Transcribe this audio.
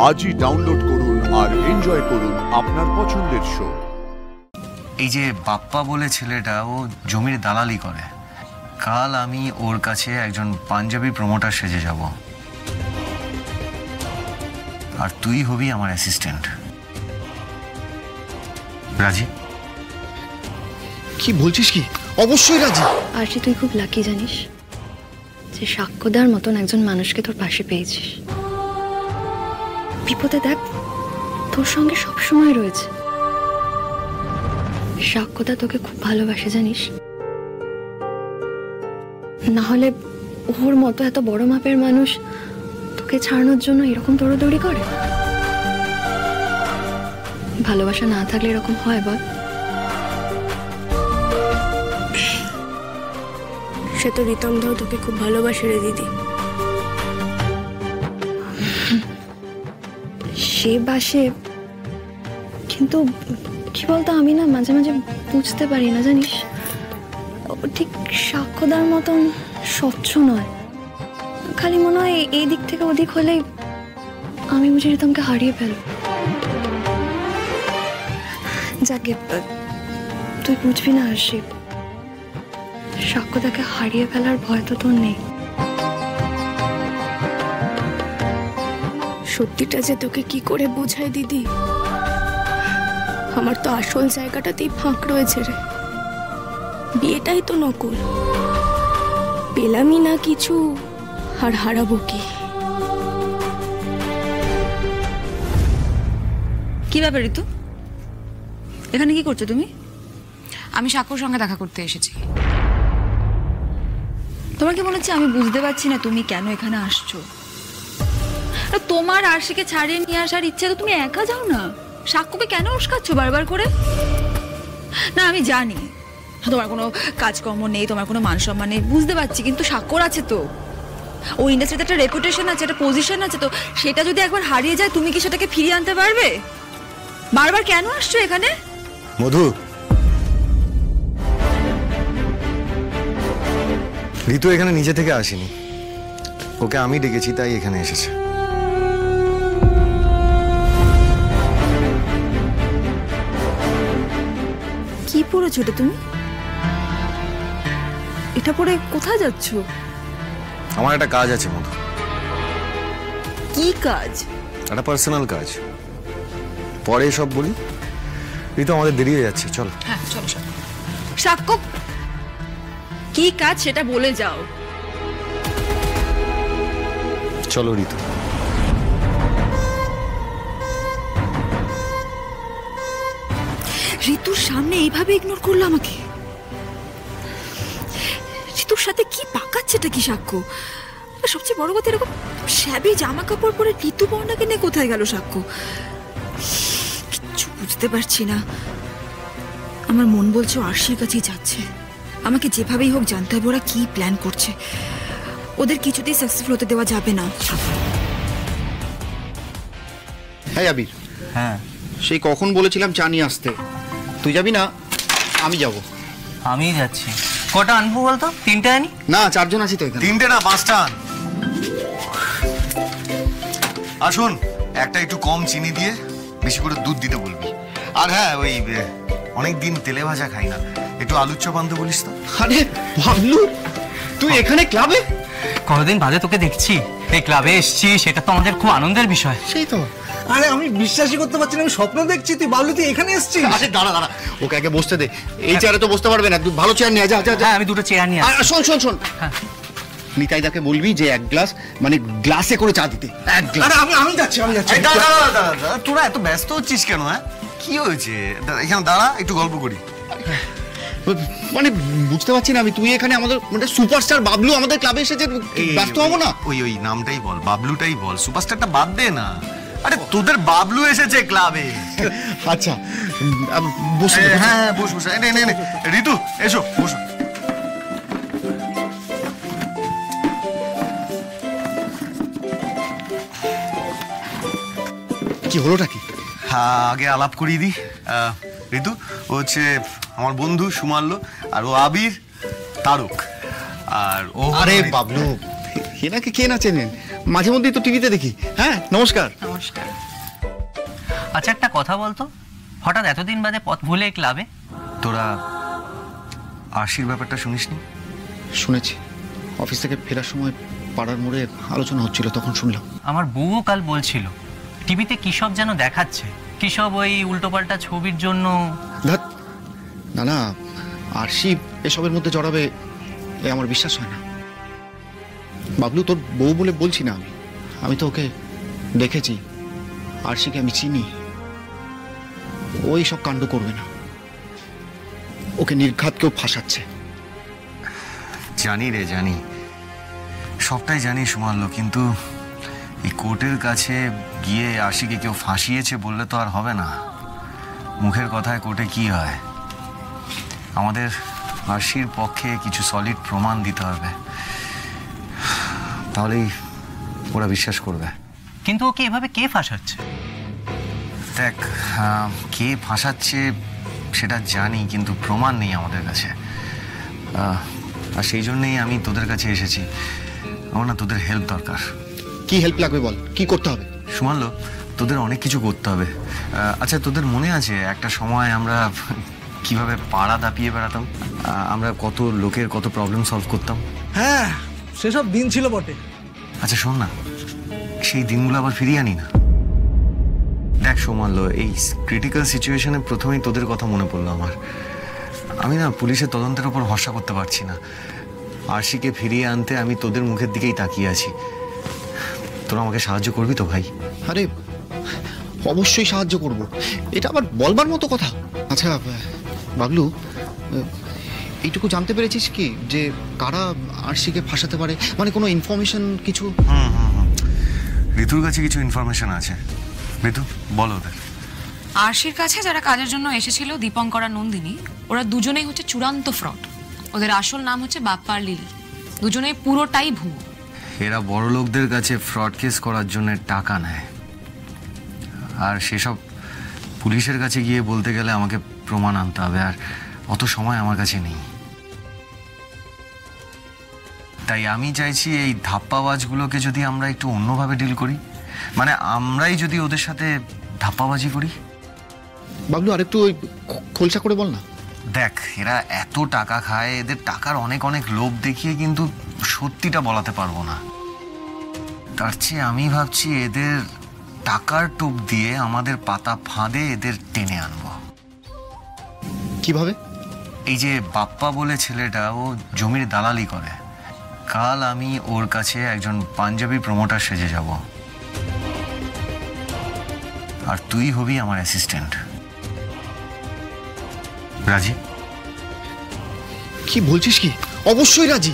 আজই ডাউনলোড করুন আর এনজয় করুন আপনার পছন্দের শো। এই যে বাপ্পা বলে ছেলেটা, ও জমির দালালি করে। কাল আমি ওর কাছে একজন পাঞ্জাবি প্রমোটার সেজে যাব, আর তুই হবি আমার অ্যাসিস্ট্যান্ট। রাজি? কি বলছিস কি? অবশ্যই রাজি। আরজি, তুই খুব লাকি জানিস যে সাক্ষ্যদার মতন একজন মানুষকে তোর পাশে পেয়েছিস। বিপদে দেখ তোর সঙ্গে সবসময় রয়েছে। সাক্ষ্যদা তোকে খুব ভালোবাসে জানিস, না হলে ওর মতো এত বড় মাপের মানুষ তোকে ছাড়ানোর জন্য এরকম দৌড়াদৌড়ি করে? ভালোবাসা না থাকলে এরকম হয় বল? সে তো রিতম দাও তোকে খুব ভালোবাসে রে দিদি। সে বাসে, কিন্তু কি বলতো, আমি না মাঝে মাঝে বুঝতে পারি না জানিস, ও ঠিক সাক্ষ্যদার মতন স্বচ্ছ নয়। খালি মনে হয় এই দিক থেকে ওদিক হলেই আমি বুঝি রিতমকে হারিয়ে ফেলব। যাকে তুই বুঝবি না আরশি, সাক্ষ্যদাকে হারিয়ে ফেলার ভয় তো তোর নেই। সত্যিটা যে তোকে কি করে বোঝায় দিদি, আমার তো আসল জায়গাটাতেই ফাঁক রয়েছে রে। বিয়েটাই তো নকল, পেলামই না কিছু আর হারাবো কি? কি ব্যাপার ঋতু, এখানে কি করছো তুমি? আমি সাক্ষ্যর সঙ্গে দেখা করতে এসেছি। তোমার কি মনে হচ্ছে আমি বুঝতে পারছি না তুমি কেন এখানে আসছো? তোমার আরশিকে ছাড়িয়ে নিয়ে আসার ইচ্ছে তো তুমি একা যাও না, সাক্ষ্যকে কেন উস্কাচ্ছ বারবার করে? না আমি জানি তোমার কোনো কাজকর্ম নেই, তোমার কোনো মান সম্মান নেই, বুঝতে পারছি, কিন্তু সাক্ষ্যর আছে তো। ও ইন্ডাস্ট্রিতে একটা রেপুটেশন আছে, একটা পজিশন আছে, তো সেটা যদি একবার হারিয়ে যায় তুমি কি সেটাকে ফিরিয়ে আনতে পারবে? বারবার কেন আসছো এখানে? মধু, ঋতু এখানে নিজে থেকে আসেনি, ওকে আমি ডেকেছি, তাই এখানে এসেছে। কি পড়েছো এটা তুমি? এটা পরে কোথায় যাচ্ছ? আমার একটা কাজ আছে মধু। কি কাজ? একটা পার্সোনাল কাজ, পরে সব বলি। ঋতু আমাদের দেরি হয়ে যাচ্ছে, চল। হ্যাঁ চলো চলো। সাক্ষ্য, কি কাজ সেটা বলে যাও। চলো ঋতু। ঋতুর সামনে এইভাবে ইগনোর করলো আমাকে। ঋতুর সাথে কি পাকাচ্ছেটা কি সাক্ষ্য? সবচেয়ে বড় কথা, এরকম শ্যাবি জামা কাপড় পরে ঋতুপর্ণাকে নিয়ে কোথায় গেল সাক্ষ্য? কিচ্ছু বুঝতে পারছি না। আমার মন বলছে আরশির কাছেই যাচ্ছে। আমাকে যেভাবেই হোক জানতে হবে ওরা কি প্ল্যান করছে। ওদের কিছুতেই সাকসেসফুল হতে দেওয়া যাবে না। হ্যাঁ আবির, হ্যাঁ সেই কখন বলেছিলাম চা নিয়ে আসতে, তুই যাবি না? আমি যাব। আমি যাচ্ছি। কটা আনবো বলতো? তিনটে আনি না, চারজন আছি তো এখানে। তিনটে না, পাঁচটা আন। আসুন, একটা একটু কম চিনি দিয়ে বেশি করে দুধ দিতে বলবি। আর হ্যাঁ, ওই অনেকদিন তেলে ভাজা খাই না, একটু আলুর চপ আনতে বলিস তো। আরে ভাবলু, তুই এখানে ক্লাবে? কতদিন বাদে তোকে দেখছি, এই ক্লাবে এসছি, সেটা তো আমাদের খুব আনন্দের বিষয়। সেই তো। আরে আমি বিশ্বাসই করতে পারছি না, আমি স্বপ্ন দেখছি তুই বাবলু তুই এখানে এসেছিস। আরে দাঁড়া দাঁড়া, ওকে আগে বসতে দে। এই চেয়ারে তো বসতে পারবে না, তুই ভালো চেয়ার নিয়ে যা। হ্যাঁ আমি দুটো চেয়ার নিয়ে আসছি। শোন শোন শোন, নিতাইদাকে বলবি যে এক গ্লাস, মানে গ্লাসে করে চা দিতে, এক গ্লাস। আরে আমি যাচ্ছি। তোরা এত ব্যস্ত হচ্ছিস কেন? হ্যাঁ কি হয়েছে? এখানে দাঁড়া, একটু গল্প করি। মানে বুঝতে পারছি না আমি, তুই এখানে আমাদের মানে সুপারস্টার বাবলু আমাদের ক্লাবে এসেছে, ব্যস্ত হবো না? ওই নামটাই বল, বাবলুটাই বল, সুপারস্টারটা বাদ দে না। আরে তোদের বাবলু এসেছে ক্লাবে। আচ্ছা বসে। হ্যাঁ বস বস। ঋতু এসো, বসো। কি হলোটা কি? হ্যাঁ আগে আলাপ করিয়ে দিই। ঋতু ও হচ্ছে আমার বন্ধু সুমাল্য, আর ও আবির, তারক। আর ও আরে বাবলু, এনাকে কে না চেনেন, মাঝে মধ্যেই তো টিভিতে দেখি। হ্যাঁ নমস্কার। নমস্কার। আচ্ছা একটা কথা বলতো, হঠাৎ এতদিন বাদে পথ ভুলে ক্লাবে? তোরা আরশির ব্যাপারটা শুনিসনি? শুনেছি, অফিস থেকে ফেরার সময় পাড়ার মোড়ে আলোচনা হচ্ছিল, তখন শুনলাম। আমার বউও কাল বলছিল টিভিতে কী সব যেন দেখাচ্ছে, কী সব ওই উল্টোপাল্টা ছবির জন্য। ধ্যাৎ, না না, আরশি এসবের মধ্যে জড়াবে এ আমার বিশ্বাস হয় না। বাবলু, তোর বউ বলে বলছি না, আমি তো ওকে দেখেছি, আরশিকে আমি চিনি। ওই সব কাণ্ড করবে না, ওকে নির্ঘাত কেউ ফাঁসাচ্ছে। জানি রে, জানি, সবটাই জানি সুমাল্য, কিন্তু এই কোর্টের কাছে গিয়ে আরশিকে কেউ ফাঁসিয়েছে বললে তো আর হবে না। মুখের কথায় কোর্টে কি হয়? আমাদের আরশির পক্ষে কিছু সলিড প্রমাণ দিতে হবে, তাহলেই ওরা বিশ্বাস করবে। কিন্তু ওকে এভাবে কে ফাঁসাচ্ছে? দেখ, কে ফাঁসাচ্ছে সেটা জানি, কিন্তু প্রমাণ নেই আমাদের কাছে। আর সেই জন্যেই আমি তোদের কাছে এসেছি। আমার না তোদের হেল্প দরকার। কি হেল্প লাগবে বল, কি করতে হবে? সুমাল্য, তোদের অনেক কিছু করতে হবে। আচ্ছা, তোদের মনে আছে একটা সময় আমরা কিভাবে পাড়া দাপিয়ে বেড়াতাম? আমরা কত লোকের কত প্রবলেম সলভ করতাম। হ্যাঁ, সেসব দিন ছিল বটে। আচ্ছা শোন না, সেই দিনগুলো আবার ফিরিয়ে আনি না। দেখ সুমাল্য, এই ক্রিটিক্যাল সিচুয়েশনে প্রথমেই তোদের কথা মনে পড়লো আমার। আমি না পুলিশের তদন্তের উপর ভরসা করতে পারছি না। আরশিকে ফিরিয়ে আনতে আমি তোদের মুখের দিকেই তাকিয়ে আছি। তোরা আমাকে সাহায্য করবি তো ভাই? আরে অবশ্যই সাহায্য করব, এটা আবার বলবার মতো কথা? আচ্ছা বাবলু, এইটুকু জানতে পেরেছিস কি যে কারা আরশিকে ফাঁসাতে পারে, মানে কোনো ইনফরমেশন কিছু? ঋতুর কাছে কিছু ইনফরমেশন আছে। ঋতু, বলো ওদের। আরশির কাছে যারা কাজের জন্য এসেছিল, দীপঙ্কর আর নন্দিনী, ওরা দুজনেই হচ্ছে চূড়ান্ত ফ্রড। ওদের আসল নাম হচ্ছে বাপ্পা আর লিলি। দুজনেই পুরোটাই ভুয়ো। এরা বড় লোকদের কাছে ফ্রড কেস করার জন্য টাকা নেয়, আর সেসব পুলিশের কাছে গিয়ে বলতে গেলে আমাকে প্রমাণ আনতে হবে, আর অত সময় আমার কাছে নেই। তাই আমি চাইছি এই ধাপ্পাবাজগুলোকে যদি আমরা একটু অন্যভাবে ডিল করি, মানে আমরাই যদি ওদের সাথে ধাপ্পাবাজি করি। বাবলু, আরেকটু ওই খোলসা করে বল না। দেখ, এরা এত টাকা খায়, এদের টাকার অনেক অনেক লোভ দেখিয়ে কিন্তু সত্যিটা বলাতে পারবো না। তার চেয়ে আমি ভাবছি এদের টাকার টোপ দিয়ে আমাদের পাতা ফাঁদে এদের টেনে আনবো। কিভাবে? এই যে বাপ্পা বলে ছেলেটা, ও জমির দালালি করে। কাল আমি ওর কাছে একজন পাঞ্জাবি প্রমোটার সেজে যাব, আর তুই হবি আমার অ্যাসিস্ট্যান্ট। রাজি? কি বলছিস কি? অবশ্যই রাজি।